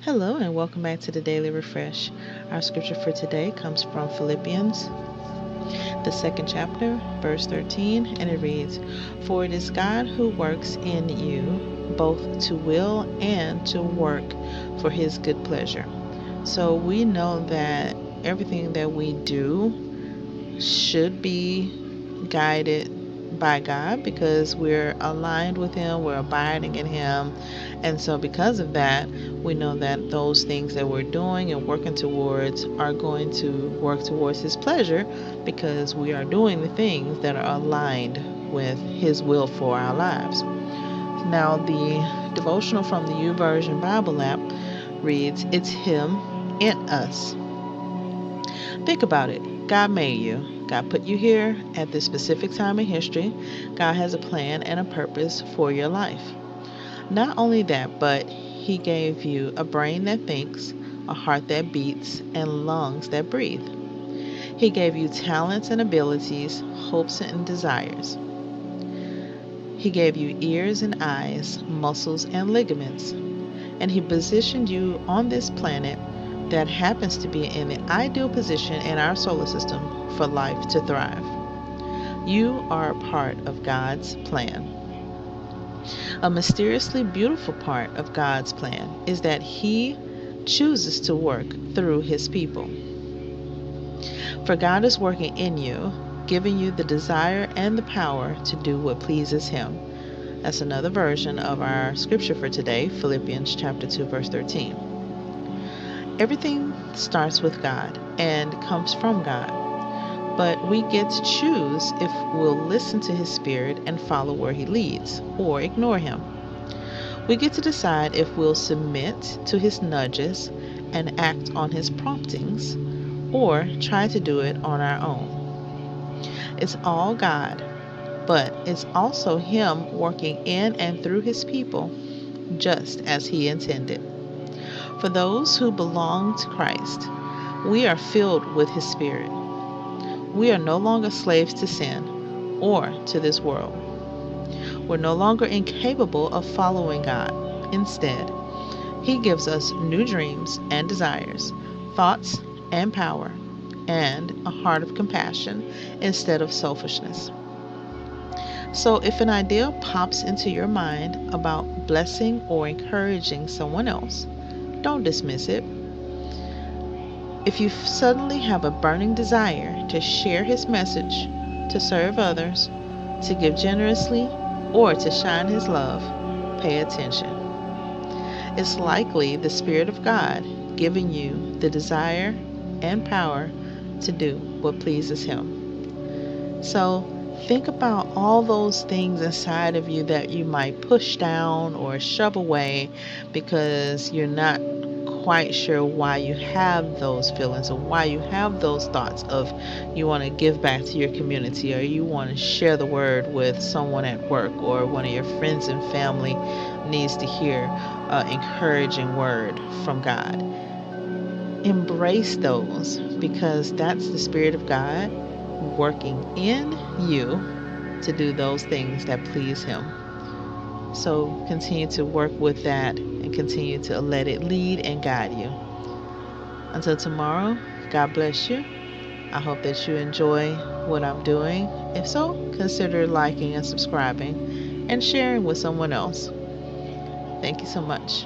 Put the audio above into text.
Hello and welcome back to the Daily Refresh. Our scripture for today comes from Philippians, the second chapter, verse 13, and it reads, "For it is God who works in you both to will and to work for his good pleasure." So we know that everything that we do should be guided by God because we're aligned with Him, we're abiding in Him. And so, because of that, we know that those things that we're doing and working towards are going to work towards His pleasure because we are doing the things that are aligned with His will for our lives. Now, the devotional from the YouVersion Bible app reads, "It's Him in us." Think about it. God made you. God put you here at this specific time in history. God has a plan and a purpose for your life. Not only that, but He gave you a brain that thinks, a heart that beats, and lungs that breathe. He gave you talents and abilities, hopes and desires. He gave you ears and eyes, muscles and ligaments. And He positioned you on this planet that happens to be in the ideal position in our solar system for life to thrive. You are a part of God's plan. A mysteriously beautiful part of God's plan is that He chooses to work through His people. For God is working in you, giving you the desire and the power to do what pleases Him. That's another version of our scripture for today, Philippians chapter 2, verse 13. Everything starts with God and comes from God, but we get to choose if we'll listen to His Spirit and follow where He leads, or ignore Him. We get to decide if we'll submit to His nudges and act on His promptings, or try to do it on our own. It's all God, but it's also Him working in and through His people, just as He intended. For those who belong to Christ, we are filled with His Spirit. We are no longer slaves to sin or to this world. We're no longer incapable of following God. Instead, He gives us new dreams and desires, thoughts and power, and a heart of compassion instead of selfishness. So, if an idea pops into your mind about blessing or encouraging someone else, don't dismiss it. If you suddenly have a burning desire to share His message, to serve others, to give generously, or to shine His love, pay attention. It's likely the Spirit of God giving you the desire and power to do what pleases Him. So think about all those things inside of you that you might push down or shove away because you're not quite sure why you have those feelings or why you have those thoughts of you want to give back to your community or you want to share the word with someone at work or one of your friends and family needs to hear an encouraging word from God. Embrace those because that's the Spirit of God working in you to do those things that please Him. So continue to work with that and continue to let it lead and guide you. Until tomorrow, God bless you. I hope that you enjoy what I'm doing. If so, consider liking and subscribing and sharing with someone else. Thank you so much.